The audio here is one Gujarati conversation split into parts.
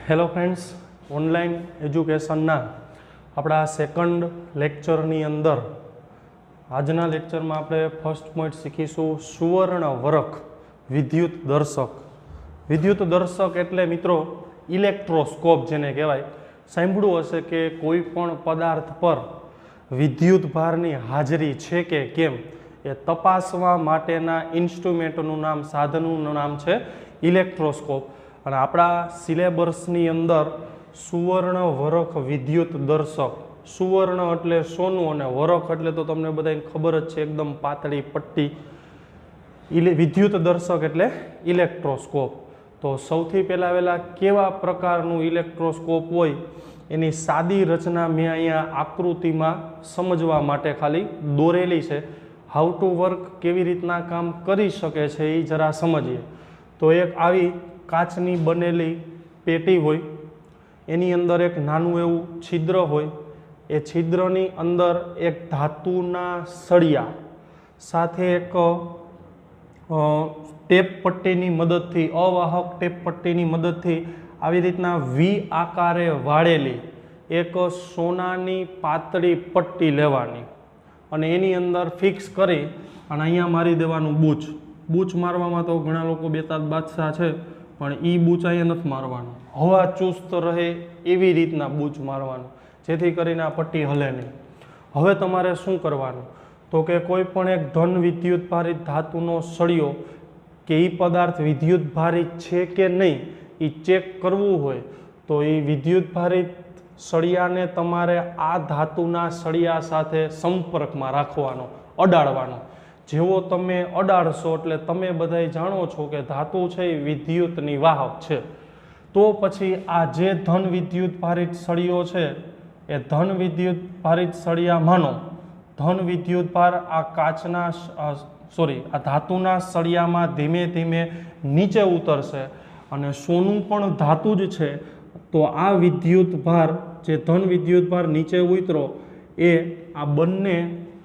હેલો ફ્રેન્ડ્સ, ઓનલાઈન એજ્યુકેશનના આપણા સેકન્ડ લેક્ચરની અંદર આજના લેક્ચરમાં આપણે ફર્સ્ટ પોઈન્ટ શીખીશું સુવર્ણ વરખ વિદ્યુત દર્શક. વિદ્યુત દર્શક એટલે મિત્રો ઇલેક્ટ્રોસ્કોપ જેને કહેવાય. સાંભળ્યું હશે કે કોઈ પણ પદાર્થ પર વિદ્યુત ભારની હાજરી છે કે કેમ એ તપાસવા માટેના ઇન્સ્ટ્રુમેન્ટનું નામ, સાધનનું નામ છે ઇલેક્ટ્રોસ્કોપ. અને આપણા સિલેબસની અંદર સુવર્ણ વરખ વિદ્યુત દર્શક, સુવર્ણ એટલે સોનું અને વરખ એટલે તો તમને બધાને ખબર જ છે, એકદમ પાતળી પટ્ટી. વિદ્યુત દર્શક એટલે ઇલેક્ટ્રોસ્કોપ. તો સૌથી પહેલાં કેવા પ્રકારનું ઇલેક્ટ્રોસ્કોપ હોય એની સાદી રચના મેં અહીંયા આકૃતિમાં સમજવા માટે ખાલી દોરેલી છે. હાઉ ટુ વર્ક, કેવી રીતના કામ કરી શકે છે એ જરા સમજીએ. તો એક આવી કાચની બનેલી પેટી હોય, એની અંદર એક નાનું એવું છિદ્ર હોય. એ છિદ્રની અંદર એક ધાતુના સળિયા સાથે એક ટેપ પટ્ટીની મદદથી, અવાહક ટેપ પટ્ટીની મદદથી આવી રીતના વી આકારે વાળેલી એક સોનાની પાતળી પટ્ટી લેવાની અને એની અંદર ફિક્સ કરી અને અહીંયા મારી દેવાનું બૂચ. બૂચ મારવામાં તો ઘણા લોકો બેતાદ બાદશાહ છે, પણ એ બૂચ અહીંયા નથી મારવાનું. હવા ચુસ્ત રહે એવી રીતના બૂચ મારવાનું, જેથી કરીને આ પટ્ટી હલે નહીં. હવે તમારે શું કરવાનું તો કે કોઈ પણ એક ધન વિદ્યુત ભારિત ધાતુનો સળિયો કે એ પદાર્થ વિદ્યુત ભારિત છે કે નહીં એ ચેક કરવું હોય તો એ વિદ્યુત ભારિત સળિયાને તમારે આ ધાતુના સળિયા સાથે સંપર્કમાં રાખવાનો, અડાડવાનો. જેવો તમે અડાડશો એટલે તમે બધાય જાણો છો કે ધાતુ છે એ વિદ્યુતની વાહક છે. તો પછી આ જે ધન વિદ્યુત ભારિત સળિયો છે એ ધન વિદ્યુત ભારિત સળિયા માનો ધન વિદ્યુત ભાર આ કાચના આ ધાતુના સળિયામાં ધીમે ધીમે નીચે ઉતરશે અને સોનું પણ ધાતુ જ છે. તો આ વિદ્યુત ભાર, જે ધન વિદ્યુત ભાર નીચે ઉતરો એ આ બંને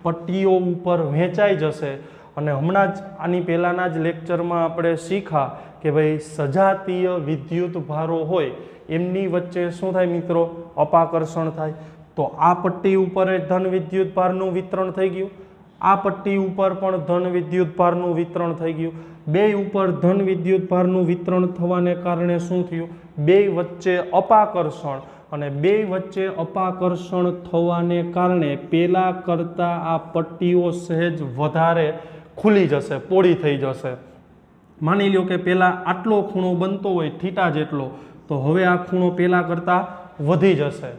પટ્ટીઓ ઉપર વહેંચાઈ જશે. અને હમણાં જ આની પહેલાંના જ લેક્ચરમાં આપણે શીખા કે ભાઈ સજાતીય વિદ્યુત ભારો હોય એમની વચ્ચે શું થાય મિત્રો? અપાકર્ષણ થાય. તો આ પટ્ટી ઉપર ધન વિદ્યુત ભારનું વિતરણ થઈ ગયું, આ પટ્ટી ઉપર પણ ધન વિદ્યુત ભારનું વિતરણ થઈ ગયું. બે ઉપર ધન વિદ્યુત ભારનું વિતરણ થવાને કારણે શું થયું? બે વચ્ચે અપાકર્ષણ, અને બે વચ્ચે અપાકર્ષણ થવાને કારણે પેલા કરતાં આ પટ્ટીઓ સહેજ વધારે ખુલી જશે, પોળી થઈ જશે. માની લો કે પહેલાં આટલો ખૂણો બનતો હોય થીટા જેટલો, તો હવે આ ખૂણો પહેલાં કરતાં વધી જશે.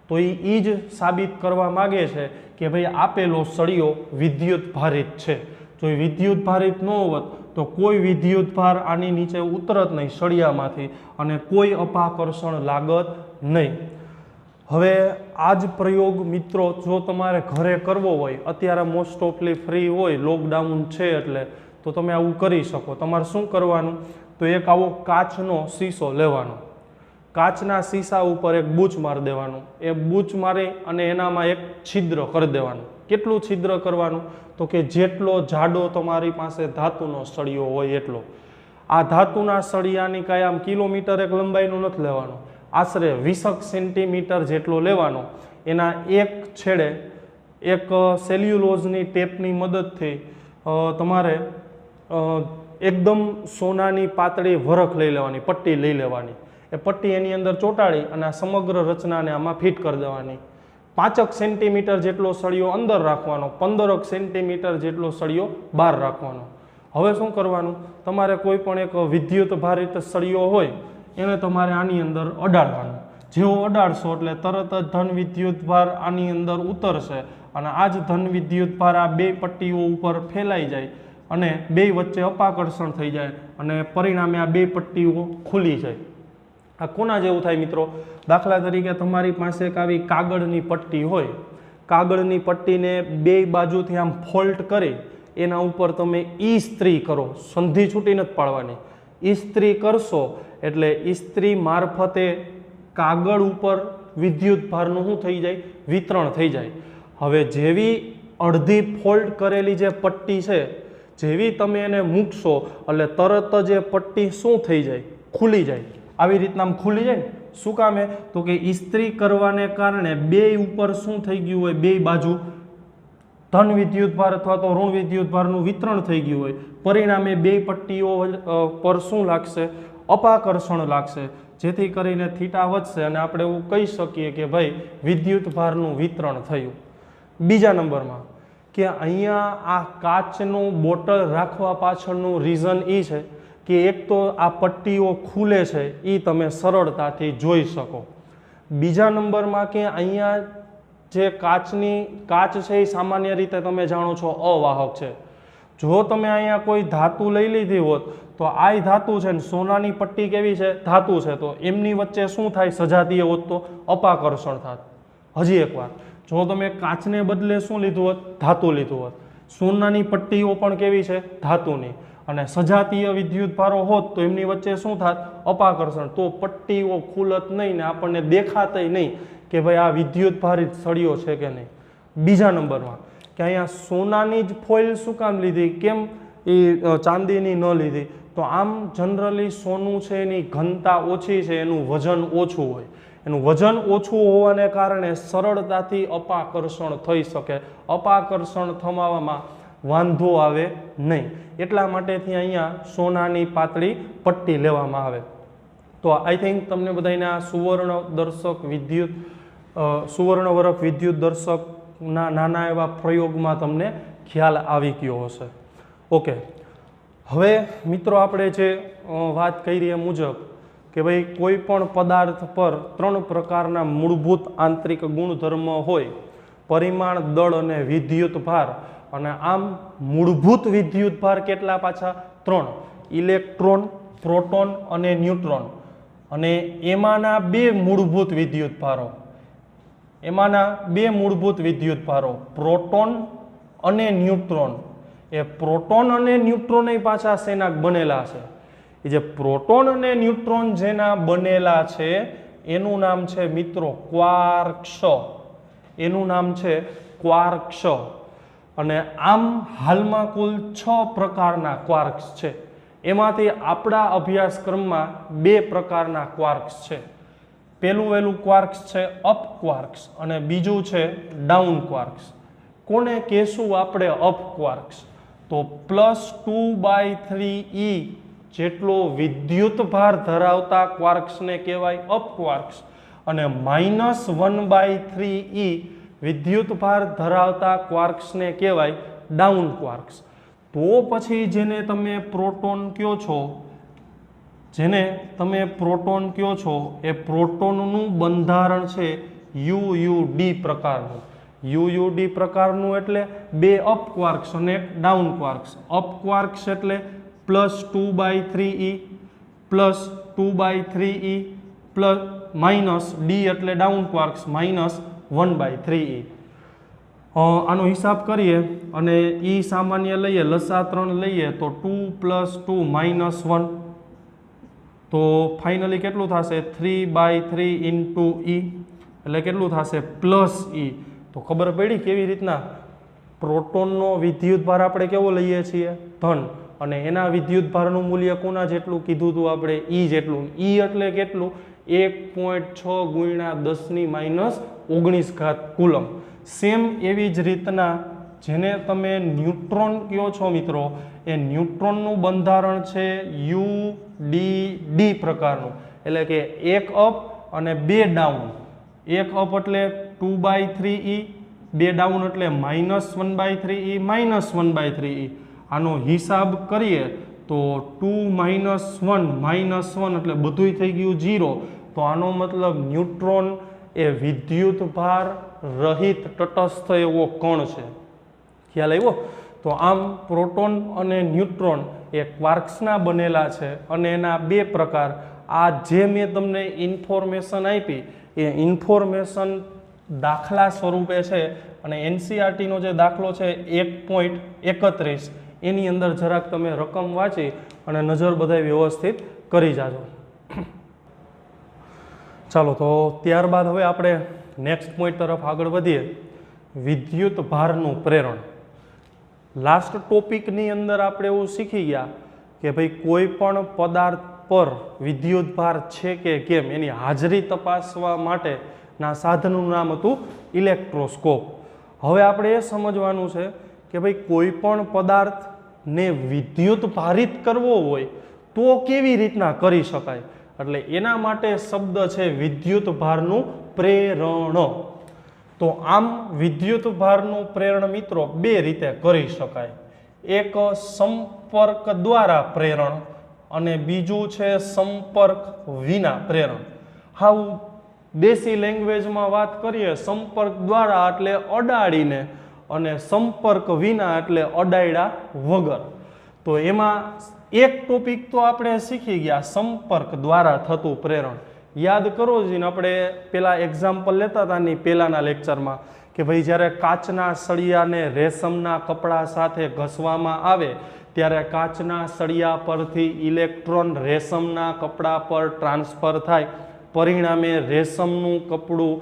તો એ જ સાબિત કરવા માગે છે કે ભાઈ આપેલો સળિયો વિદ્યુત ભારિત છે. જો એ વિદ્યુત ભારિત ન હોત તો કોઈ વિદ્યુત ભાર આની નીચે ઉતરત નહીં સળિયામાંથી અને કોઈ અપાકર્ષણ લાગત નહીં. હવે આ જ પ્રયોગ મિત્રો જો તમારે ઘરે કરવો હોય, અત્યારે મોસ્ટ ઓફલી ફ્રી હોય, લોકડાઉન છે એટલે, તો તમે આવું કરી શકો. તમારે શું કરવાનું તો એક આવો કાચનો શીશો લેવાનો, કાચના શીશા ઉપર એક બૂચ મારી દેવાનું. એ બૂચ મારી અને એનામાં એક છિદ્ર કરી દેવાનું. કેટલું છિદ્ર કરવાનું તો કે જેટલો જાડો તમારી પાસે ધાતુનો સળિયો હોય એટલો. આ ધાતુના સળિયાની કાંઈ આમ કિલોમીટર એક લંબાઈનું નથી લેવાનું, આશરે 20 સેન્ટીમીટર જેટલો લેવાનો. એના એક છેડે એક સેલ્યુલોઝની ટેપની મદદથી તમારે એકદમ સોનાની પાતળી વરખ લઈ લેવાની, પટ્ટી લઈ લેવાની. એ પટ્ટી એની અંદર ચોંટાડી અને આ સમગ્ર રચનાને આમાં ફિટ કરી દેવાની. 5 સેન્ટીમીટર જેટલો સળિયો અંદર રાખવાનો, 15 સેન્ટીમીટર જેટલો સળિયો બહાર રાખવાનો. હવે શું કરવાનું? તમારે કોઈ પણ એક વિદ્યુત ભારિત સળિયો હોય એને તમારે આની અંદર અડાડવાનું. જેવો અડાડશો એટલે તરત જ ધન વિદ્યુત ભાર આની અંદર ઉતરશે અને આ જ ધન વિદ્યુત ભાર આ બે પટ્ટીઓ ઉપર ફેલાઈ જાય અને બે વચ્ચે અપાકર્ષણ થઈ જાય અને પરિણામે આ બે પટ્ટીઓ ખુલી જાય. આ કોના જેવું થાય મિત્રો? દાખલા તરીકે તમારી પાસે એક આવી કાગળની પટ્ટી હોય, કાગળની પટ્ટીને બે બાજુથી આમ ફોલ્ટ કરી એના ઉપર તમે ઈસ્ત્રી કરો, સંધિ છૂટી નથી પાડવાની. ઈસ્ત્રી કરશો એટલે ઈસ્ત્રી મારફતે કાગળ ઉપર વિદ્યુત ભારનું શું થઈ જાય? વિતરણ થઈ જાય. હવે જેવી અડધી ફોલ્ડ કરેલી જે પટ્ટી છે, જેવી તમે એને મૂકશો એટલે તરત જ એ પટ્ટી શું થઈ જાય? ખુલી જાય. આવી રીતના આમ ખુલી જાય ને, શું કામે? તો કે ઇસ્ત્રી કરવાને કારણે બે ઉપર શું થઈ ગયું હોય, બે બાજુ ધન વિદ્યુતભાર અથવા તો ઋણ વિદ્યુતભારનું વિતરણ થઈ ગયું હોય, પરિણામે બે પટ્ટીઓ પર શું લાગશે? અપાકર્ષણ લાગશે, જેથી કરીને થીટા વધશે અને આપણે એવું કહી શકીએ કે ભાઈ વિદ્યુતભારનું વિતરણ થયું. બીજા નંબરમાં કે અહીંયા આ કાચનું બોટલ રાખવા પાછળનું રીઝન એ છે કે એક તો આ પટ્ટીઓ ખુલે છે એ તમે સરળતાથી જોઈ શકો. બીજા નંબરમાં કે અહીંયા જે કાચ છે એ સામાન્ય રીતે તમે જાણો છો અવાહક છે. જો તમે અહીંયા કોઈ ધાતુ લઈ લીધી હોત તો આ ધાતુ છે ને સોનાની પટ્ટી કેવી છે? ધાતુ છે. તો એમની વચ્ચે શું થાય? સજાતીય હોત તો અપાકર્ષણ થાત. હજી એકવાર, જો તમે કાચને બદલે શું લીધું હોત? ધાતુ લીધું હોત. સોનાની પટ્ટીઓ પણ કેવી છે? ધાતુની. અને સજાતીય વિદ્યુતભારો હોત તો એમની વચ્ચે શું થાત? અપાકર્ષણ. તો પટ્ટીઓ ખુલત નહીં ને આપણને દેખાતય નહીં કે ભાઈ આ વિદ્યુતભારિત સળિયો છે કે નહીં. બીજા નંબરમાં કે અહીંયા સોનાની જ ફોઇલ શું કામ લીધી? કેમ એ ચાંદીની ન લીધી? તો આમ જનરલી સોનું છે એની ઘનતા ઓછી છે, એનું વજન ઓછું હોય. એનું વજન ઓછું હોવાને કારણે સરળતાથી અપાકર્ષણ થઈ શકે, અપાકર્ષણ થવામાં વાંધો આવે નહીં. એટલા માટેથી અહીંયા સોનાની પાતળી પટ્ટી લેવામાં આવે. તો આઈ થિંક તમને બધાને આ સુવર્ણવરક વિદ્યુત દર્શકના નાના એવા પ્રયોગમાં તમને ખ્યાલ આવી ગયો હશે. ઓકે, હવે મિત્રો આપણે જે વાત કરી એ મુજબ કે ભાઈ કોઈ પણ પદાર્થ પર 3 પ્રકારના મૂળભૂત આંતરિક ગુણધર્મ હોય: પરિમાણ, દળ અને વિદ્યુતભાર. અને આમ મૂળભૂત વિદ્યુતભાર કેટલા પાછા? 3: ઇલેક્ટ્રોન, પ્રોટોન અને ન્યુટ્રોન. અને એમાંના બે મૂળભૂત વિદ્યુતભારો પ્રોટોન અને ન્યુટ્રોન. એ પ્રોટોન અને ન્યુટ્રોન પાછા શેના બનેલા છે? એ જે પ્રોટોન અને ન્યુટ્રોન જેના બનેલા છે એનું નામ છે મિત્રો ક્વાર્ક્સ. એનું નામ છે ક્વાર્ક્સ. અને આમ હાલમાં કુલ 6 પ્રકારના ક્વાર્ક્સ છે. એમાંથી આપણા અભ્યાસક્રમમાં 2 પ્રકારના ક્વાર્ક્સ છે. પહેલું ક્વાર્ક્સ છે અપ ક્વાર્ક્સ અને બીજું છે ડાઉન ક્વાર્ક્સ. કોને કહેશું આપણે અપ ક્વાર્ક્સ? તો +2/3e જેટલો વિદ્યુતભાર ધરાવતા ક્વાર્ક્સને કહેવાય અપ ક્વાર્ક્સ અને -1/3e વિદ્યુતભાર ધરાવતા ક્વાર્ક્સને કહેવાય ડાઉન ક્વાર્ક્સ. તો પછી જેને તમે પ્રોટોન કહો છો એ પ્રોટોનનું બંધારણ છે UUD પ્રકારનું. UUD પ્રકારનું એટલે 2 અપ ક્વાર્ક્સ અને 1 ડાઉન ક્વાર્ક્સ. અપ ક્વાર્ક્સ એટલે +2/3e +2/3e -d એટલે ડાઉન ક્વાર્ક્સ -1/3e. આનો હિસાબ કરીએ અને e સામાન્ય લઈએ, લસા 3 લઈએ તો 2 + 2 -1. તો ફાઇનલી કેટલું થશે? 3/3 × e એટલે કેટલું થશે? +e. તો ખબર પડી કેવી રીતના પ્રોટોનનો વિદ્યુતભાર આપણે કેવો લઈએ છીએ? ધન. અને એના વિદ્યુતભારનું મૂલ્ય કોના જેટલું કીધું હતું આપણે? e જેટલું. e એટલે કેટલું? 1.6 × 10⁻19 કુલમ. સેમ એવી જ રીતના જેને તમે ન્યુટ્રોન કહો છો મિત્રો, એ ન્યુટ્રોનનું બંધારણ છે UDD પ્રકારનું. એટલે કે 1 અપ અને 2 ડાઉન. 1 અપ એટલે 2/3e, 2 ડાઉન એટલે -1/3e -1/3e. આનો હિસાબ કરીએ તો 2 - 1 એટલે બધુંય થઈ ગયું 0. તો આનો મતલબ ન્યુટ્રોન એ વિદ્યુતભાર રહિત તટસ્થ એવો કણ છે. ખ્યાલ આવ્યો? તો આમ પ્રોટોન અને ન્યુટ્રોન એ ક્વાર્ક્સના બનેલા છે અને એના 2 પ્રકાર. આ જે મેં તમને ઇન્ફોર્મેશન આપી એ ઇન્ફોર્મેશન દાખલા સ્વરૂપે છે અને NCERTનો જે દાખલો છે 1.31 એની અંદર જરાક તમે રકમ વાંચી અને નજર બધાય વ્યવસ્થિત કરી જાજો. ચાલો, તો ત્યારબાદ હવે આપણે નેક્સ્ટ પોઈન્ટ તરફ આગળ વધીએ. વિદ્યુત ભારનું પ્રેરણ. લાસ્ટ ટોપિકની અંદર આપણે એવું શીખી ગયા કે ભાઈ કોઈ પણ પદાર્થ પર વિદ્યુતભાર છે કે કેમ એની હાજરી તપાસવા માટેના સાધનનું નામ હતું ઇલેક્ટ્રોસ્કોપ. હવે આપણે એ સમજવાનું છે કે ભાઈ કોઈ પણ પદાર્થને વિદ્યુત ભારિત કરવો હોય તો કેવી રીતના કરી શકાય, એટલે એના માટે શબ્દ છે વિદ્યુત ભારનું પ્રેરણ. તો આમ વિદ્યુત ભારનું પ્રેરણ મિત્રો બે રીતે કરી શકાય. એક સંપર્ક દ્વારા પ્રેરણ અને બીજું છે સંપર્ક વિના પ્રેરણ. હાવ દેશી લેંગ્વેજમાં વાત કરીએ, સંપર્ક દ્વારા એટલે અડાડીને અને સંપર્ક વિના એટલે અડાડ્યા વગર. તો એમાં એક ટોપિક તો આપણે શીખી ગયા, સંપર્ક દ્વારા થતું પ્રેરણ. યાદ કરો જીને આપણે પેલા એક્ઝામ્પલ લેતા હતા ની પહેલાના લેક્ચરમાં કે ભાઈ જ્યારે કાચના સળિયાને રેશમના કપડા સાથે ઘસવામાં આવે ત્યારે કાચના સળિયા પરથી ઇલેક્ટ્રોન રેશમના કપડા પર ટ્રાન્સફર થાય, પરિણામે રેશમનું કપડું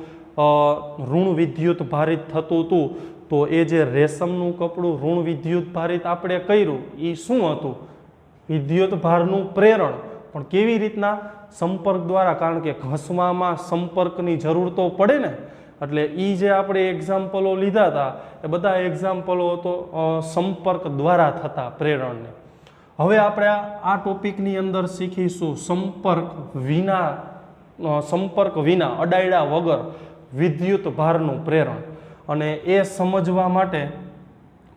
ઋણ વિદ્યુત ભારિત થતું હતું. તો એ જે રેશમનું કપડું ઋણ વિદ્યુત ભારિત આપણે કર્યું એ શું હતું? વિદ્યુત ભારનું પ્રેરણ. પણ કેવી રીતના? સંપર્ક દ્વારા, કારણ કે ઘસવામાં સંપર્કની જરૂર તો પડે ને. એટલે એ જે આપણે એક્ઝામ્પલો લીધા હતા એ બધા એક્ઝામ્પલો તો સંપર્ક દ્વારા થતા પ્રેરણને. હવે આપણે આ ટોપિકની અંદર શીખીશું સંપર્ક વિના અડાડ્યા વગર વિદ્યુત ભારનું પ્રેરણ. અને એ સમજવા માટે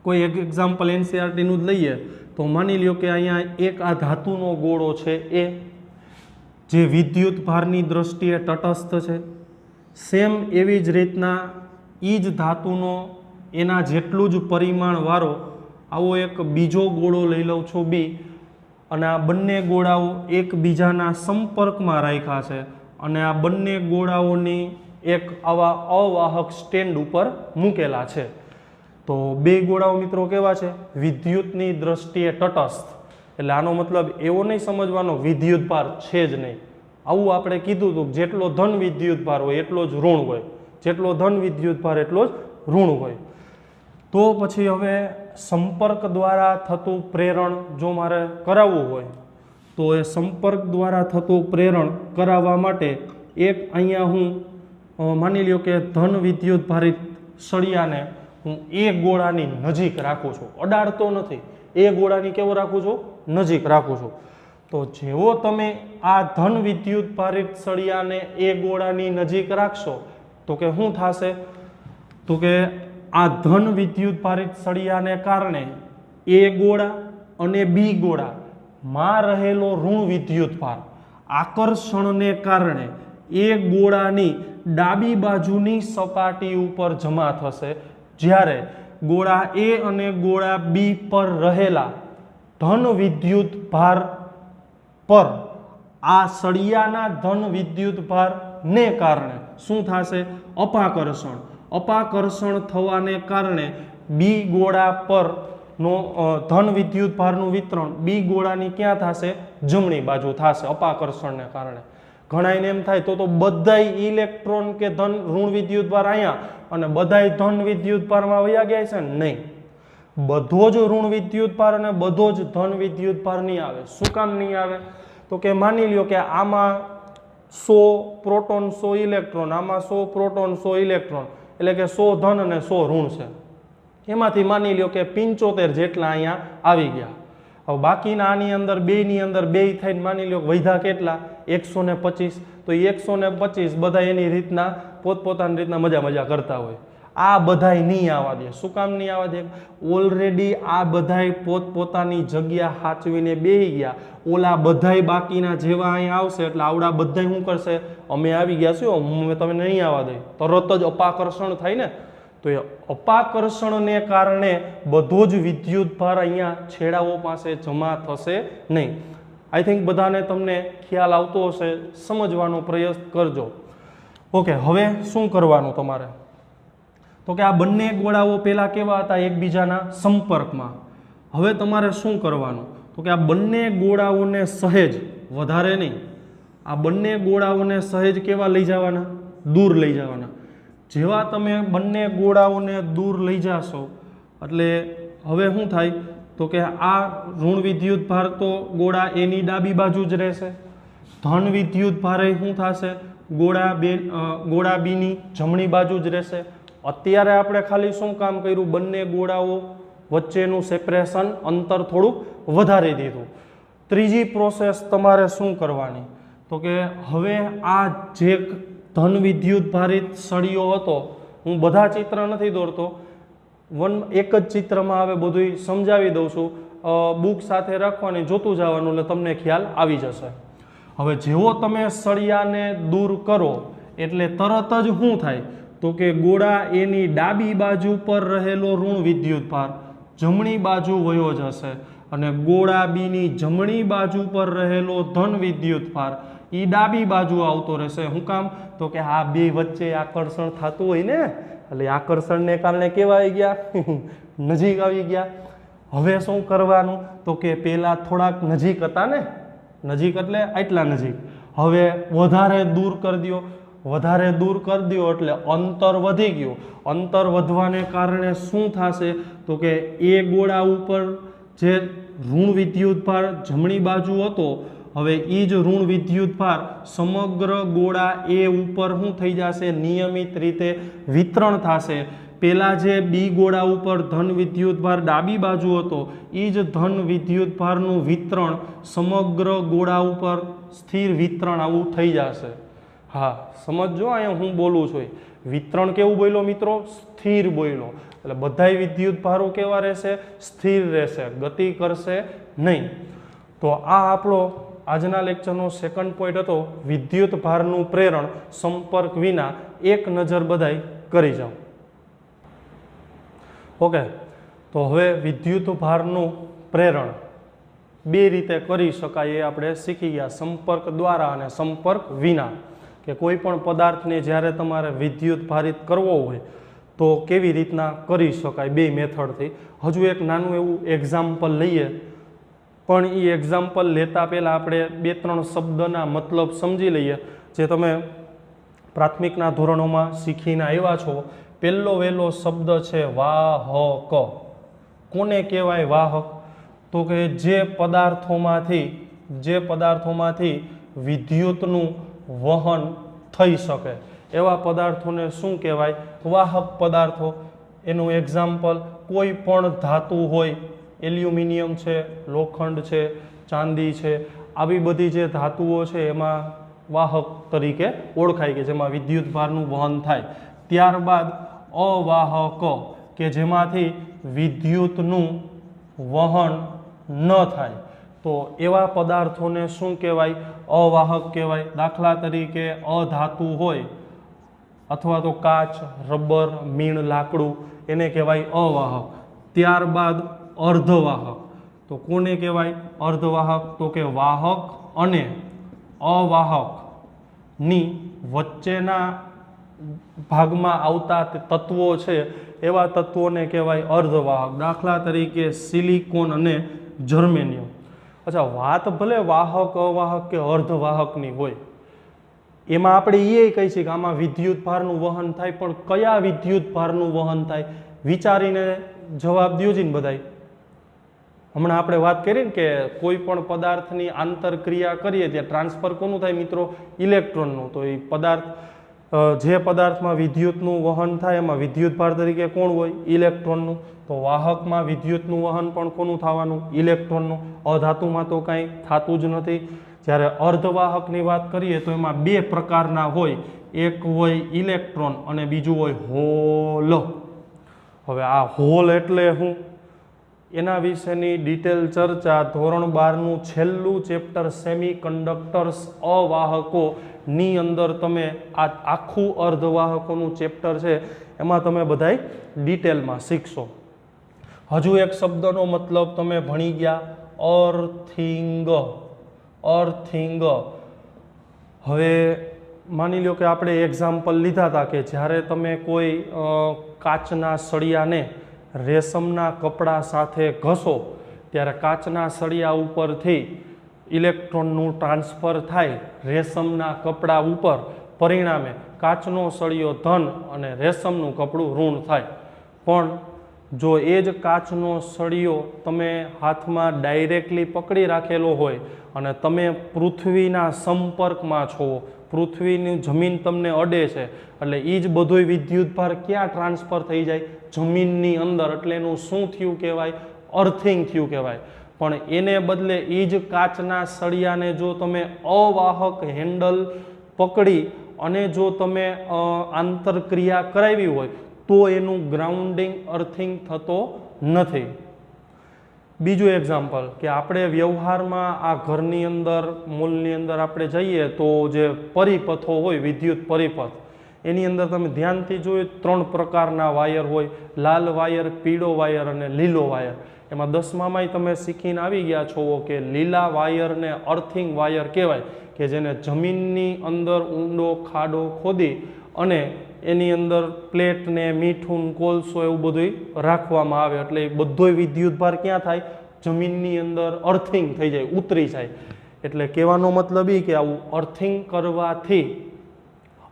કોઈ એક એક્ઝામ્પલ એનસીઈઆરટીનું જ લઈએ તો માની લ્યો કે અહીંયા એક આ ધાતુનો ગોળો છે એ જે વિદ્યુત ભારની દ્રષ્ટિએ તટસ્થ છે. સેમ એવી જ રીતના એ જ ધાતુનો એના જેટલું જ પરિમાણવાળો આવો એક બીજો ગોળો લઈ લઉં છું બી, અને આ બંને ગોળાઓ એકબીજાના સંપર્કમાં રાખ્યા છે અને આ બંને ગોળાઓની એક આવા અવાહક સ્ટેન્ડ ઉપર મૂકેલા છે. તો બે ગોળાઓ મિત્રો કેવા છે? વિદ્યુતની દ્રષ્ટિએ તટસ્થ. એટલે આનો મતલબ એવો નહીં સમજવાનો વિદ્યુત ભાર છે જ નહીં. આવું આપણે કીધું હતું, જેટલો ધન વિદ્યુત ભાર હોય એટલો જ ઋણ હોય, જેટલો ધન વિદ્યુત ભાર એટલો જ ઋણ હોય. તો પછી હવે સંપર્ક દ્વારા થતું પ્રેરણ જો મારે કરાવવું હોય તો એ સંપર્ક દ્વારા થતું પ્રેરણ કરાવવા માટે એક અહીંયા હું માની લ્યો કે ધન વિદ્યુત ભારિત સળિયાને હું એ ગોળાની નજીક રાખું છું, અડાડતો નથી. એ ગોળાની કેવો રાખું છું? નજીક રાખું છું. તો જેવો તમે આ ધન વિદ્યુત ભારિત સળિયાને એ ગોળાની નજીક રાખશો તો કે શું થશે? તો કે આ ધન વિદ્યુત ભારિત સળિયાને કારણે એ ગોળા અને બી ગોળામાં રહેલો ઋણ વિદ્યુત ભાર આકર્ષણને કારણે એ ગોળાની ડાબી બાજુની સપાટી ઉપર જમા થશે, જ્યારે ગોળા એ અને ગોળા બી પર રહેલા ધન વિદ્યુત ભાર પર આ સળિયાના ધન વિદ્યુત ભારને કારણે શું થશે? અપાકર્ષણ. અપાકર્ષણ થવાને કારણે બી ગોળા પર નો ધન વિદ્યુત ભારનું વિતરણ બી ગોળાની ક્યાં થશે? જમણી બાજુ થશે અપાકર્ષણને કારણે. ઘણાને એમ થાય તો બધાય ઇલેક્ટ્રોન કે ધન ઋણ વિદ્યુત ભાર અહીંયા અને બધાય ધન વિદ્યુત ભારમાં વયા ગયા છે? નહીં, બધો જ ઋણ વિદ્યુત ભાર અને બધો જ ધન વિદ્યુત ભાર નહીં આવે. શું કામ નહીં આવે? તો કે માની લ્યો કે આમાં 100 પ્રોટોન 100 ઇલેક્ટ્રોન, આમાં 100 પ્રોટોન 100 ઇલેક્ટ્રોન, એટલે કે 100 ધન અને 100 ઋણ છે. એમાંથી માની લ્યો કે 75 જેટલા અહીંયા આવી ગયા. હવે બાકીના આની અંદર બેની અંદર બે થઈને માની લ્યો વૈધા કેટલા? 125. તો એ 125 બધા એની રીતના પોતપોતાની રીતના મજા કરતા હોય. આ બધાય નહીં આવવા દે. શું કામ નહીં આવવા દે? ઓલરેડી આ બધાય પોતપોતાની જગ્યા સાચવીને બેહી ગયા. ઓલા બધાય બાકીના જેવા અહીંયા આવશે એટલે આવડા બધાય શું કરશે? અમે આવી ગયા છીએ, અમે તમે નહીં આવવા દે. તરત જ અપાકર્ષણ થાય ને. તો એ અપાકર્ષણને કારણે બધો જ વિદ્યુત ભાર અહીંયા છેડાઓ પાસે જમા થશે નહીં. આઈ થિંક બધાને તમને ખ્યાલ આવતો હશે, સમજવાનો પ્રયાસ કરજો. ઓકે, હવે શું કરવાનું તમારે? તો કે આ બંને ગોળાઓ પહેલા કેવા હતા? એકબીજાના સંપર્કમાં. હવે તમારે શું કરવાનું? તો કે આ બંને ગોળાઓને સહેજ, વધારે નહીં, આ બંને ગોળાઓને સહેજ કેવા લઈ જવાના? દૂર લઈ જવાના. જેવા તમે બંને ગોળાઓને દૂર લઈ જાશો એટલે હવે શું થાય? તો કે આ ઋણ વિદ્યુત ભાર તો ગોળા એની ડાબી બાજુ જ રહેશે, ધન વિદ્યુત ભારે શું થશે, ગોળા બીની જમણી બાજુ જ રહેશે. અત્યારે આપણે ખાલી શું કામ કર્યું, બંને ગોળાઓ વચ્ચેનું સેપરેશન અંતર થોડુંક વધારી દીધું. ત્રીજી પ્રોસેસ તમારે શું કરવાની, તો કે હવે આ જે ધન વિદ્યુત ભારિત સળિયો હતો, હું બધા ચિત્ર નથી દોરતો, એક જ ચિત્રમાં હવે બધું સમજાવી દઉં છું, બુક સાથે રાખવાની, જોતું જવાનું એટલે તમને ખ્યાલ આવી જશે. હવે જેવો તમે સળિયાને દૂર કરો એટલે તરત જ શું થાય, તો કે ગોળા એની ડાબી બાજુ પર રહેલો ઋણ વિદ્યુત ભાર જમણી બાજુ વયો જશે અને ગોળા બીની જમણી બાજુ પર રહેલો ધન વિદ્યુત ભાર એ ડાબી બાજુ આવતો રહેશે. શું કામ, તો કે આ બે વચ્ચે આકર્ષણ થતું હોય ને, એટલે આકર્ષણને કારણે કેવા આવી ગયા, નજીક આવી ગયા. હવે શું કરવાનું, તો કે પેલા થોડાક નજીક હતા ને, નજીક એટલે આટલા નજીક, હવે વધારે દૂર કરી દો, વધારે દૂર કરી દો એટલે અંતર વધી ગયું. અંતર વધવાને કારણે શું થશે, તો કે એ ગોળા ઉપર જે ઋણ વિદ્યુત ભાર જમણી બાજુ હતો, હવે એ જ ઋણ વિદ્યુત ભાર સમગ્ર ગોળા એ ઉપર શું થઈ જશે, નિયમિત રીતે વિતરણ થશે. પેલા જે બી ગોળા ઉપર ધન વિદ્યુત ભાર ડાબી બાજુ હતો, એ જ ધન વિદ્યુત ભારનું વિતરણ સમગ્ર ગોળા ઉપર સ્થિર વિતરણ આવું થઈ જશે. હા સમજો, અહીંયા હું બોલું છું વિતરણ કેવું બોલ્યો મિત્રો, સ્થિર બોલ્યો. એટલે બધાય વિદ્યુત ભારો કેવા રહેશે, સ્થિર રહેશે, ગતિ કરશે નહીં. તો આ આપણો આજના લેક્ચરનો સેકન્ડ પોઈન્ટ હતો, વિદ્યુત ભારનું પ્રેરણ સંપર્ક વિના. એક નજર બધાય કરી જાઓ. ઓકે, તો હવે વિદ્યુત ભારનું પ્રેરણ બે રીતે કરી શકાય એ આપણે શીખી ગયા, સંપર્ક દ્વારા અને સંપર્ક વિના. કે કોઈ પણ પદાર્થને જ્યારે તમારે વિદ્યુત ભારિત કરવો હોય તો કેવી રીતના કરી શકાય, બે મેથડથી. હજુ એક નાનું એવું એક્ઝામ્પલ લઈએ, પણ એ એક્ઝામ્પલ લેતા પહેલાં આપણે બે ત્રણ શબ્દના મતલબ સમજી લઈએ, જે તમે પ્રાથમિકના ધોરણોમાં શીખીને આવ્યા છો. પહેલો વહેલો શબ્દ છે વાહક. કોને કહેવાય વાહક, તો કે જે પદાર્થોમાંથી વિદ્યુતનું વહન થઈ શકે એવા પદાર્થોને શું કહેવાય, વાહક પદાર્થો. એનું એક્ઝામ્પલ કોઈ પણ ધાતુ હોય, એલ્યુમિનિયમ છે, લોખંડ છે, ચાંદી છે, આવી બધી જે ધાતુઓ છે એમાં વાહક તરીકે ઓળખાય કે જેમાં વિદ્યુત ભારનું વહન થાય. ત્યારબાદ અવાહક, કે જેમાંથી વિદ્યુતનું વહન ન થાય, તો એવા પદાર્થોને શું કહેવાય, અવાહક કહેવાય. દાખલા તરીકે અધાતુ હોય અથવા તો કાચ, રબર, મીણ, લાકડું, એને કહેવાય અવાહક. ત્યારબાદ અર્ધવાહક, તો કોને કહેવાય અર્ધવાહક, તો કે વાહક અને અવાહકની વચ્ચેના ભાગમાં આવતા તત્વો છે એવા તત્વોને કહેવાય અર્ધવાહક. દાખલા તરીકે સિલિકોન અને જર્મેનિયમ. અચ્છા, વાત ભલે વાહક, અવાહક કે અર્ધવાહકની હોય, એમાં આપણે એ કહી છીએ કે આમાં વિદ્યુત ભારનું વહન થાય, પણ કયા વિદ્યુત ભારનું વહન થાય વિચારીને જવાબ દો જ ને બધાય. હમણાં આપણે વાત કરી ને કે કોઈ પણ પદાર્થની આંતરક્રિયા કરીએ ત્યાં ટ્રાન્સફર કોનું થાય મિત્રો, ઇલેક્ટ્રોનનું. તો એ પદાર્થ જે પદાર્થમાં વિદ્યુતનું વહન થાય એમાં વિદ્યુત ભાર તરીકે કોણ હોય, ઇલેક્ટ્રોનનું. તો વાહકમાં વિદ્યુતનું વહન પણ કોનું થવાનું, ઇલેક્ટ્રોનનું. અધાતુમાં તો કાંઈ થતું જ નથી. જ્યારે અર્ધવાહકની વાત કરીએ તો એમાં બે પ્રકારના હોય, એક હોય ઇલેક્ટ્રોન અને બીજું હોય હોલ. હવે આ હોલ એટલે શું, એના વિશેની ડિટેલ ચર્ચા ધોરણ 12નું છેલ્લું ચેપ્ટર સેમી કન્ડક્ટર્સ અવાહકો ની અંદર તમે આ આખું અર્ધવાહકોનું ચેપ્ટર છે એમાં તમે બધાય ડિટેલમાં શીખશો. હજુ એક શબ્દનો મતલબ તમે ભણી ગયા, અર્થિંગ. અર્થિંગ. હવે માની લો કે આપણે એક્ઝામ્પલ લીધા હતા કે જ્યારે તમે કોઈ કાચના સળિયાને રેશમના કપડા સાથે ઘસો ત્યારે કાચના સળિયા ઉપરથી ઇલેક્ટ્રોનનું ટ્રાન્સફર થાય રેશમના કપડા ઉપર, પરિણામે કાચનો સળિયો ધન અને રેશમનું કપડું ઋણ થાય. પણ જો એ જ કાચનો સળિયો તમે હાથમાં ડાયરેક્ટલી પકડી રાખેલો હોય અને તમે પૃથ્વીના સંપર્કમાં છો, પૃથ્વીની જમીન તમને અડે છે, એટલે એ જ બધોય વિદ્યુતભાર ક્યાં ટ્રાન્સફર થઈ જાય? જમીનની અંદર. એટલે એનું શું થયું કહેવાય? અર્થિંગ થયું કહેવાય. પણ એને બદલે એ જ કાચના સળિયાને જો તમે અવાહક હેન્ડલ પકડી અને જો તમે આંતરક્રિયા કરાવી હોય તો એનું ગ્રાઉન્ડિંગ અર્થિંગ થતો નથી. બીજું એક્ઝામ્પલ કે આપણે વ્યવહારમાં આ ઘરની અંદર મોલની અંદર આપણે જઈએ તો જે પરિપથો હોય, વિદ્યુત પરિપથ, એની અંદર તમે ધ્યાનથી જોયું 3 પ્રકારના વાયર હોય, લાલ વાયર, પીળો વાયર અને લીલો વાયર. એમાં 10મામાંય તમે શીખીને આવી ગયા છો કે લીલા વાયરને અર્થિંગ વાયર કહેવાય, કે જેને જમીનની અંદર ઊંડો ખાડો ખોદી અને એની અંદર પ્લેટ ને મીઠું કોલસો એવું બધું રાખવામાં આવે, એટલે એ બધોય વિદ્યુતભાર ક્યાં થાય? જમીનની અંદર અર્થિંગ થઈ જાય, ઉતરી જાય. એટલે કહેવાનો મતલબ એ કે આવું અર્થિંગ કરવાથી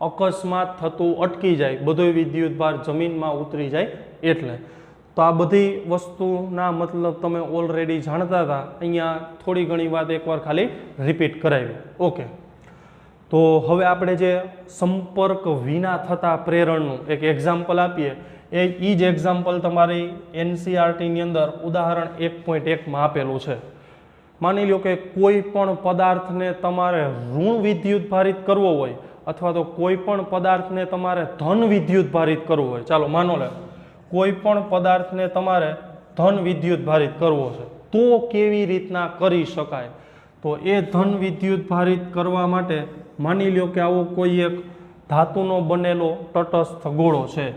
અકસ્માત થતું અટકી જાય, બધોય વિદ્યુતભાર જમીનમાં ઉતરી જાય. એટલે તો આ બધી વસ્તુના મતલબ તમે ઓલરેડી જાણતા હતા. અહીંયા થોડી ઘણી વાત એકવાર ખાલી રિપીટ કરાવી. ઓકે, તો હવે આપણે જે સંપર્ક વિના થતા પ્રેરણનું એક એક્ઝામ્પલ આપીએ. એ જ એક્ઝામ્પલ તમારી NCERTની અંદર ઉદાહરણ 1.1માં આપેલું છે. માની લો કે કોઈ પણ પદાર્થને તમારે ઋણ વિદ્યુતભારિત કરવો હોય અથવા તો કોઈ પણ પદાર્થને તમારે ધન વિદ્યુતભારિત કરવો હોય, ચાલો માનો લે કોઈ પણ પદાર્થને તમારે ધન વિદ્યુતભારિત કરવો છે, તો કેવી રીતના કરી શકાય? તો એ ધન વિદ્યુતભારિત કરવા માટે માની લો કે આવો કોઈ એક ધાતુનો બનેલો તટસ્થ ગોળો છે.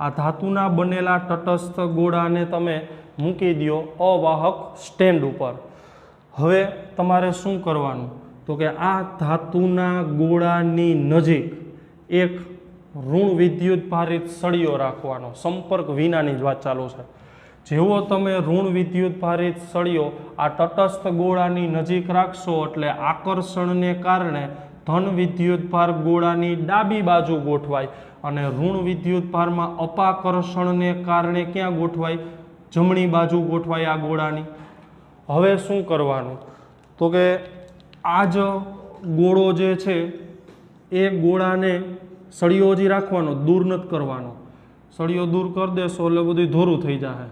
આ ધાતુના બનેલા તટસ્થ ગોળાને તમે મૂકી દો અવાહક સ્ટેન્ડ ઉપર. હવે તમારે શું કરવાનું? તો કે આ ધાતુના ગોળાની નજીક એક ઋણ વિદ્યુતભારિત સળિયો રાખવાનો. સંપર્ક વિનાની જ વાત ચાલુ છે. જેવો તમે ઋણ વિદ્યુતભારિત સળિયો આ તટસ્થ ગોળાની નજીક રાખશો એટલે આકર્ષણને કારણે ધન વિદ્યુતભાર ગોળાની ડાબી બાજુ ગોઠવાય અને ઋણ વિદ્યુતભારમાં અપાકર્ષણને કારણે ક્યાં ગોઠવાય? જમણી બાજુ ગોઠવાય આ ગોળાની. હવે શું કરવાનું? તો કે આ જ ગોળો જે છે એ ગોળાને સળિયો હજી રાખવાનો, દૂર નથી કરવાનો. સળિયો દૂર કરી દેશો એટલે બધું ધોરું થઈ જશે,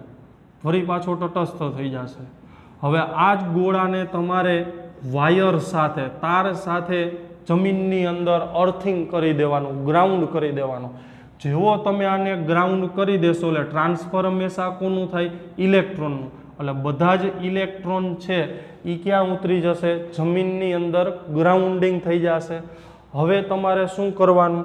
ફરી પાછો તટસ્થ થઈ જશે. હવે આ જ ગોળાને તમારે વાયર સાથે, તાર સાથે જમીનની અંદર અર્થિંગ કરી દેવાનું, ગ્રાઉન્ડ કરી દેવાનું. જેવો તમે આને ગ્રાઉન્ડ કરી દેશો એટલે ટ્રાન્સફર હંમેશા કોનું થાય? ઇલેક્ટ્રોનનું. એટલે બધા જ ઇલેક્ટ્રોન છે એ ક્યાં ઉતરી જશે? જમીનની અંદર ગ્રાઉન્ડિંગ થઈ જશે. હવે તમારે શું કરવાનું?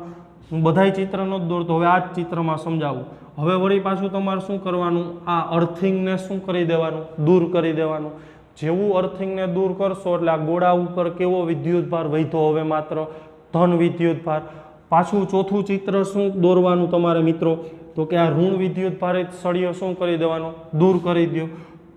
હું બધાય ચિત્ર નથી દોરતો, હવે આ જ ચિત્રમાં સમજાવું. હવે વળી પાછું તમારે શું કરવાનું? આ અર્થિંગને શું કરી દેવાનું? દૂર કરી દેવાનું. જેવું અર્થિંગને દૂર કરશો એટલે આ ગોળા ઉપર કેવો વિદ્યુતભાર વધ્યો? હવે માત્ર ધન વિદ્યુતભાર. પાછું ચોથું ચિત્ર શું દોરવાનું તમારે મિત્રો? તો કે આ ઋણ વિદ્યુતભારિત સળિયો શું કરી દેવાનો? દૂર કરી દો.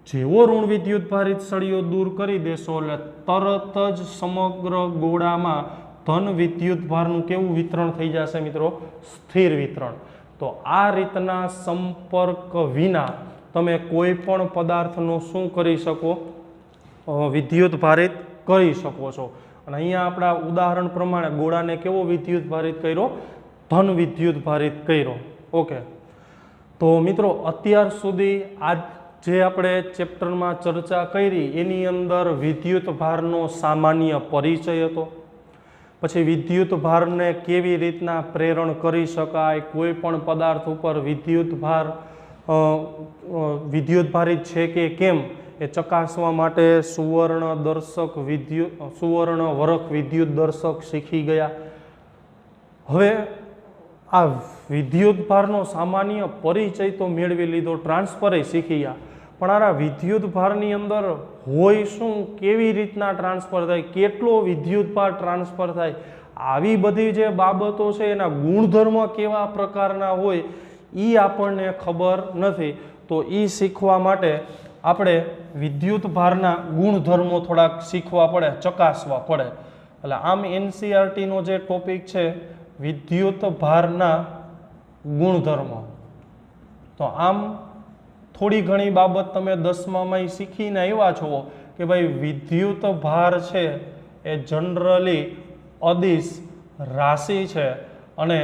જેવો ઋણ વિદ્યુતભારિત સળિયો દૂર કરી દેશો એટલે તરત જ સમગ્ર ગોળામાં ધન વિદ્યુતભારનું કેવું વિતરણ થઈ જશે મિત્રો? સ્થિર વિતરણ. તો આ રીતના સંપર્ક વિના તમે કોઈ પણ પદાર્થનું શું કરી શકો? વિદ્યુતભારિત કરી શકો છો. અને અહીંયા આપણા ઉદાહરણ પ્રમાણે ગોળાને કેવો વિદ્યુતભારિત કર્યો? ધન વિદ્યુતભારિત કર્યો. ઓકે, તો મિત્રો અત્યાર સુધી આ જે આપણે ચેપ્ટરમાં ચર્ચા કરી એની અંદર વિદ્યુતભારનો સામાન્ય પરિચય હતો. પછી વિદ્યુતભારને કેવી રીતના પ્રેરણ કરી શકાય, કોઈ પણ પદાર્થ ઉપર વિદ્યુતભારિત છે કે કેમ એ ચકાસવા માટે સુવર્ણ વરખ વિદ્યુત દર્શક શીખી ગયા. હવે આ વિદ્યુતભારનો સામાન્ય પરિચય તો મેળવી લીધો, ટ્રાન્સફર શીખી ગયા, પણ આ વિદ્યુતભારની અંદર હોય શું, કેવી રીતના ટ્રાન્સફર થાય, કેટલો વિદ્યુતભાર ટ્રાન્સફર થાય, આવી બધી જે બાબતો છે એના ગુણધર્મ કેવા પ્રકારના હોય એ આપણને ખબર નથી. તો એ શીખવા માટે આપણે વિદ્યુતભારના ગુણધર્મો થોડાક શીખવા પડે, ચકાસવા પડે. એટલે આમ NCERTનો જે ટોપિક છે વિદ્યુતભારના ગુણધર્મો, તો આમ થોડી ઘણી બાબત તમે 10મામાં શીખીને આવ્યા છો કે ભાઈ વિદ્યુત ભાર છે એ જનરલી અદિશ રાશિ છે અને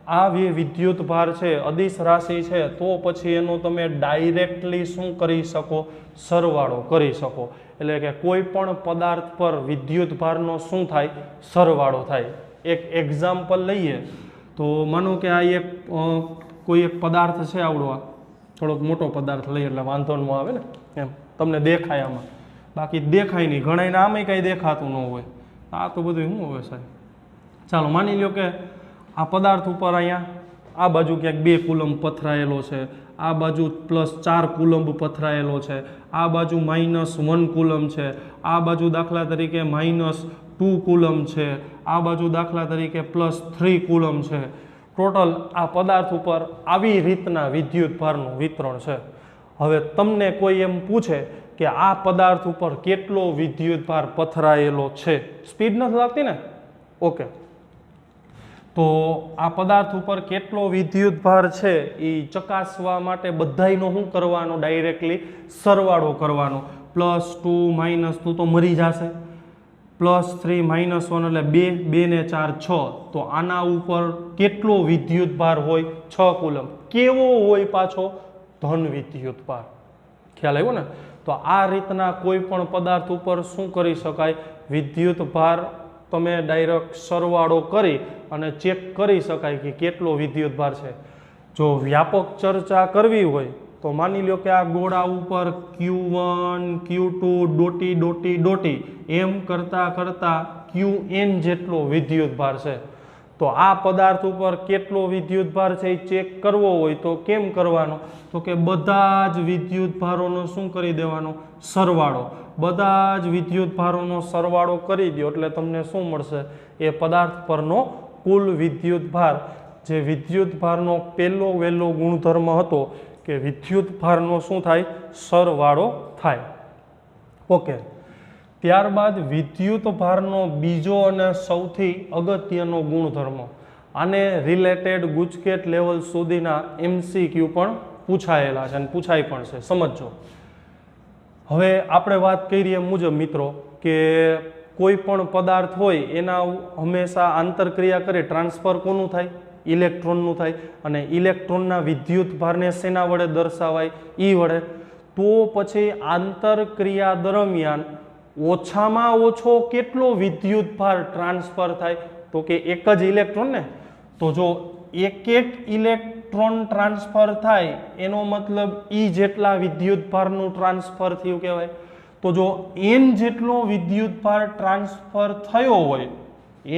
આ વિદ્યુત ભાર છે અદિશ રાશિ છે તો પછી એનો તમે ડાયરેક્ટલી શું કરી શકો? સરવાળો કરી શકો. એટલે કે કોઈ પણ પદાર્થ પર વિદ્યુત ભારનો શું થાય? સરવાળો થાય. એક એક્ઝામ્પલ લઈએ તો માનો કે આ એક કોઈ એક પદાર્થ છે આવડો, આ થોડોક મોટો પદાર્થ લઈએ એટલે વાંધો ન આવે ને, એમ તમને દેખાય આમાં, બાકી દેખાય નહીં. ઘણાને આમે કાંઈ દેખાતું ન હોય. આ તો બધું શું હોય સાહેબ? ચાલો માની લ્યો કે આ પદાર્થ ઉપર અહીંયા આ બાજુ ક્યાંક 2 કુલમ પથરાયેલો છે, આ બાજુ +4 કુલમ પથરાયેલો છે, આ બાજુ -1 કુલમ છે, આ બાજુ દાખલા તરીકે -2 કુલમ છે, આ બાજુ દાખલા તરીકે +3 કુલમ છે. ટોટલ આ પદાર્થ ઉપર આવી રીતના વિદ્યુત ભારનું વિતરણ છે. હવે તમને કોઈ એમ પૂછે કે આ પદાર્થ ઉપર કેટલો વિદ્યુત ભાર પથરાયેલો છે? સ્પીડ નથી લાગતી ને? ઓકે, તો આ પદાર્થ ઉપર કેટલો વિદ્યુત ભાર છે એ ચકાસવા માટે બધાયનો શું કરવાનો? ડાયરેક્ટલી સરવાળો કરવાનો. +2 -2 તો મરી જશે, +3 -1 એટલે 2, 2 ને 4 6. તો આના ઉપર કેટલો વિદ્યુત ભાર હોય? 6 કુલમ. કેવો હોય પાછો? ધન વિદ્યુત ભાર. ખ્યાલ આવ્યો ને? તો આ રીતના કોઈ પણ પદાર્થ ઉપર શું કરી શકાય? વિદ્યુત ભાર તમે ડાયરેક્ટ સરવાળો કરી અને ચેક કરી શકાય કે કેટલો વિદ્યુત ભાર છે. જો વ્યાપક ચર્ચા કરવી હોય તો માની લો કે આ ગોળા ઉપર Q1 Q2 ડોટી ડોટી ડોટી એમ કરતા કરતા Qn જેટલો વિદ્યુત ભાર છે. તો આ પદાર્થ ઉપર કેટલો વિદ્યુત ભાર છે એ ચેક કરવો હોય તો કેમ કરવાનો? તો કે બધા જ વિદ્યુત ભારોનો શું કરી દેવાનો? સરવાળો. બધા જ વિદ્યુત ભારોનો સરવાળો કરી દો એટલે તમને શું મળશે? એ પદાર્થ પરનો કુલ વિદ્યુત ભાર. જે વિદ્યુત ભારનો પહેલો વહેલો ગુણધર્મ હતો કે વિદ્યુત ભારનો શું થાય? સરવાળો થાય. ઓકે, ત્યારબાદ વિદ્યુત ભારનો બીજો અને સૌથી અગત્યનો ગુણધર્મ, આને રિલેટેડ ગુજકેટ લેવલ સુધીના MCQ પણ પૂછાયેલા છે અને પૂછાય પણ છે. સમજો. હવે આપણે વાત કરીએ મુજબ મિત્રો કે કોઈ પણ પદાર્થ હોય એના હંમેશા આંતરક્રિયા કરે ટ્રાન્સફર કોનું થાય? ઇલેક્ટ્રોનનું થાય. અને ઇલેક્ટ્રોનના વિદ્યુત ભારને શેના વડે દર્શાવાય? E વડે. તો પછી આંતરક્રિયા દરમિયાન ઓછામાં ઓછો કેટલો વિદ્યુત ભાર ટ્રાન્સફર થાય? તો કે એક જ ઇલેક્ટ્રોન ને. તો જો એક ઇલેક્ટ્રોન ટ્રાન્સફર થાય એનો મતલબ E જેટલા વિદ્યુત ભારનું ટ્રાન્સફર થયું કહેવાય. તો જો n જેટલો વિદ્યુત ભાર ટ્રાન્સફર થયો હોય,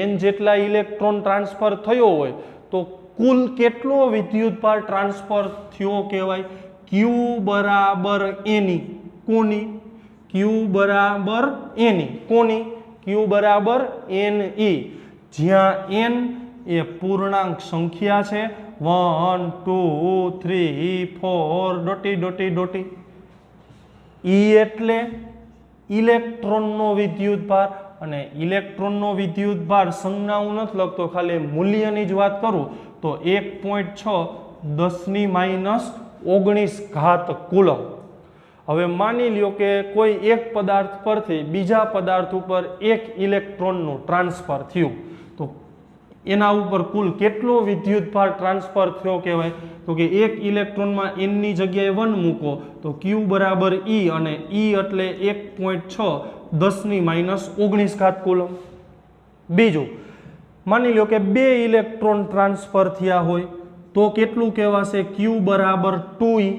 n જેટલા ઇલેક્ટ્રોન ટ્રાન્સફર થયો હોય તો કુલ કેટલો વિદ્યુત ભાર ટ્રાન્સફર થયો કહેવાય? Q બરાબર Ne. કોની? Q બરાબર Ne. કોની? Q બરાબર Ne. જ્યાં n એ પૂર્ણાંક સંખ્યા છે. 1 2 3 4 ડોટી ડોટી ડોટી. E એટલે ઇલેક્ટ્રોનનો વિદ્યુત ભાર. અને ઇલેક્ટ્રોનનો વિદ્યુત ભાર સંજ્ઞા હું નથી લખતો, ખાલી મૂલ્યની જ વાત કરું તો 1.6 10⁻⁹ કુલમ. હવે માની લ્યો કે કોઈ એક પદાર્થ પરથી બીજા પદાર્થ ઉપર એક ઇલેક્ટ્રોનનું ટ્રાન્સફર થયું તો એના ઉપર કુલ કેટલો વિદ્યુત ભાર ટ્રાન્સફર થયો કહેવાય? તો કે એક ઇલેક્ટ્રોનમાં n ની જગ્યાએ 1 મૂકો તો Q બરાબર E અને E એટલે 1.6 10⁻⁹ કુલમ. બીજું માની લો કે 2 ઇલેક્ટ્રોન ટ્રાન્સફર થયા હોય તો કેટલું કહેવાશે? Q બરાબર 2E.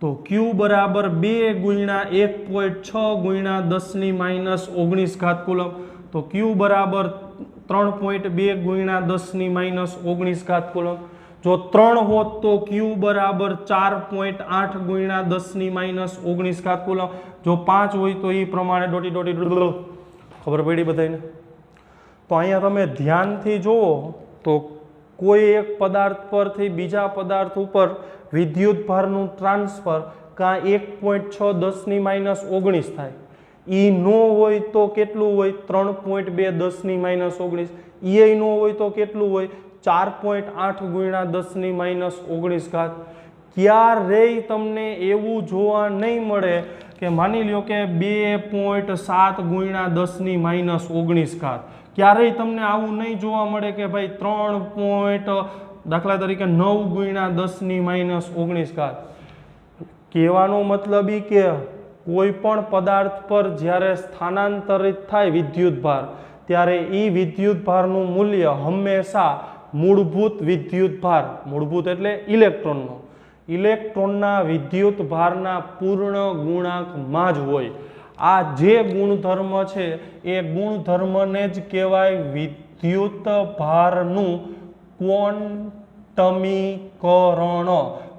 તો Q બરાબર 2 ગુણ્યા 1.6 10⁻⁹ કુલમ. તો Q બરાબર 3.2 ગુણ્યા 10⁻⁹ કુલમ. જો 3 હોત તો Q બરાબર 4.8 ગુણ્યા 10⁻⁹ કુલમ. જો 5 હોય તો એ પ્રમાણે ડોટી ડોટી ખબર પડી બધાને? તો અહીંયા તમે ધ્યાનથી જુઓ તો કોઈ એક પદાર્થ પરથી બીજા પદાર્થ ઉપર વિદ્યુત ભારનું ટ્રાન્સફર કાં 1.6 10⁻⁹ થાય. E નો હોય તો કેટલું હોય? 3.2 10⁻⁹. E નો હોય તો કેટલું હોય? 4.8 ગુણ્યા 10⁻⁹. ક્યારેય તમને એવું જોવા નહીં મળે કે માની લ્યો કે 2.7 ગુણ્યા 10⁻19 ઘાત, ક્યારેય તમને આવું નહીં જોવા મળે કે ભાઈ 3 દાખલા તરીકે 9 ગુણ્યા 10⁻19 ઘાત. કહેવાનો મતલબ એ કે કોઈ પણ પદાર્થ પર જ્યારે સ્થાનાંતરિત થાય વિદ્યુતભાર ત્યારે એ વિદ્યુતભારનું મૂલ્ય હંમેશા મૂળભૂત વિદ્યુતભાર, મૂળભૂત એટલે ઇલેક્ટ્રોનનો, ઇલેક્ટ્રોનના વિદ્યુતભારના પૂર્ણ ગુણાંકમાં જ હોય. આ જે ગુણધર્મ છે એ ગુણધર્મને જ કહેવાય વિદ્યુતભારનું ક્વોન્ટમીકરણ.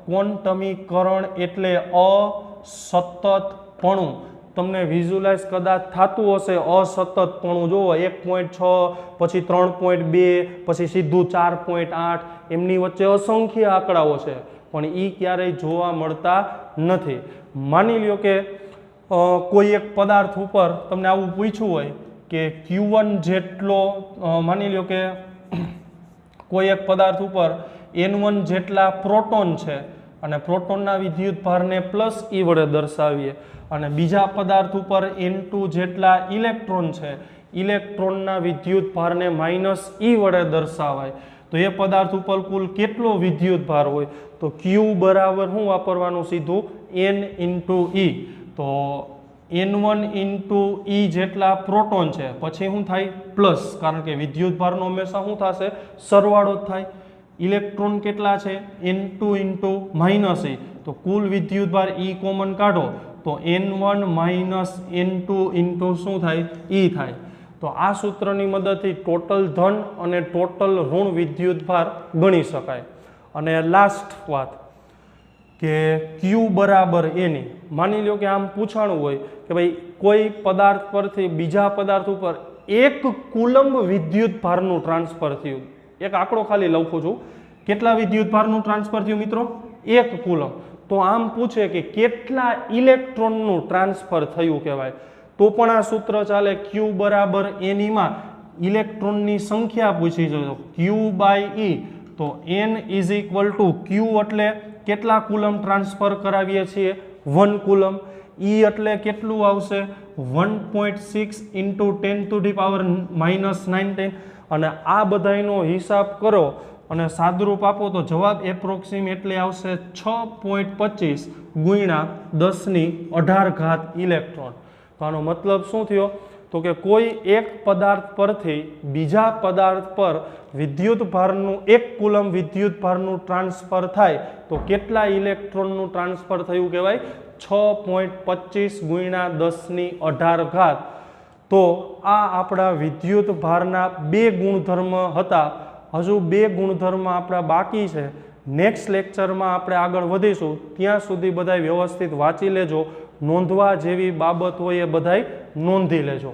ક્વોન્ટમીકરણ એટલે અસતતપણું. તમને વિઝ્યુલાઇઝ કદાચ થતું હશે અસતતપણું. જુઓ 1.6 પછી 3.2 પછી સીધું 4.8, એમની વચ્ચે અસંખ્ય આંકડાઓ છે પણ એ ક્યારેય જોવા મળતા નથી. માની લ્યો કે કોઈ એક પદાર્થ ઉપર તમને આવું પૂછ્યું હોય કે Q1 જેટલો, માની લ્યો કે કોઈ એક પદાર્થ ઉપર N1 જેટલા પ્રોટોન છે અને પ્રોટોનના વિદ્યુતભારને પ્લસ E વડે દર્શાવીએ અને બીજા પદાર્થ ઉપર N2 જેટલા ઇલેક્ટ્રોન છે, ઇલેક્ટ્રોનના વિદ્યુતભારને માઇનસ E વડે દર્શાવાય તો એ પદાર્થ ઉપર કુલ કેટલો વિદ્યુતભાર હોય? તો Q બરાબર શું વાપરવાનું? સીધું N ઇન્ટુ E. તો N1 ઇન્ટુ E જેટલા પ્રોટોન છે પછી શું થાય? પ્લસ, કારણ કે વિદ્યુતભારનો હંમેશા શું થશે? સરવાળો જ થાય. ઇલેક્ટ્રોન કેટલા છે? N2 into minus E. તો કુલ વિદ્યુતભાર E કોમન કાઢો તો N1 માઇનસ N2 ઇન્ટુ શું થાય? E થાય. તો આ સૂત્રની મદદથી ટોટલ ધન અને ટોટલ ઋણ વિદ્યુતભાર ગણી શકાય. અને લાસ્ટ વાત કે Q બરાબર એની, માની લો કે આમ પૂછાણું હોય કે ભાઈ કોઈ પદાર્થ પરથી બીજા પદાર્થ ઉપર 1 કુલંબ વિદ્યુતભારનું ટ્રાન્સફર થયું. એક આંકડો ખાલી લખું છું, કેટલા વિદ્યુતભારનું ટ્રાન્સફર થયું મિત્રો? 1 કુલંબ. તો આમ પૂછે કે કેટલા ઇલેક્ટ્રોનનું ટ્રાન્સફર થયું કહેવાય તો પણ આ સૂત્ર ચાલે. Q બરાબર એનીમાં ઇલેક્ટ્રોનની સંખ્યા પૂછી છે તો Q બાય E, તો N is equal to Q એટલે કેટલા કુલમ ટ્રાન્સફર કરાવીએ છીએ? 1 કુલમ. E એટલે કેટલું આવશે? 1.6 ઇન્ટુ 10⁻⁻19. અને આ બધાનો હિસાબ કરો અને સાદુરૂપ આપો તો જવાબ એપ્રોક્સિમેટલી આવશે 6.25 ગુણ્યા 10⁻18 ઘાત ઇલેક્ટ્રોન. તો આનો મતલબ શું થયો? તો કે કોઈ એક પદાર્થ પરથી બીજા પદાર્થ પર વિદ્યુતભારનું 1 કુલમ વિદ્યુતભારનું ટ્રાન્સફર થાય તો કેટલા ઇલેક્ટ્રોનનું ટ્રાન્સફર થયું કહેવાય? 6.25 ગુણ્યા 10⁻18 ઘાત. તો આ આપણા વિદ્યુતભારના 2 ગુણધર્મ હતા. હજુ 2 ગુણધર્મ આપણા બાકી છે. નેક્સ્ટ લેક્ચરમાં આપણે આગળ વધીશું. ત્યાં સુધી બધાય વ્યવસ્થિત વાંચી લેજો. નોંધવા જેવી બાબત હોય એ બધાય નોંધી લેજો.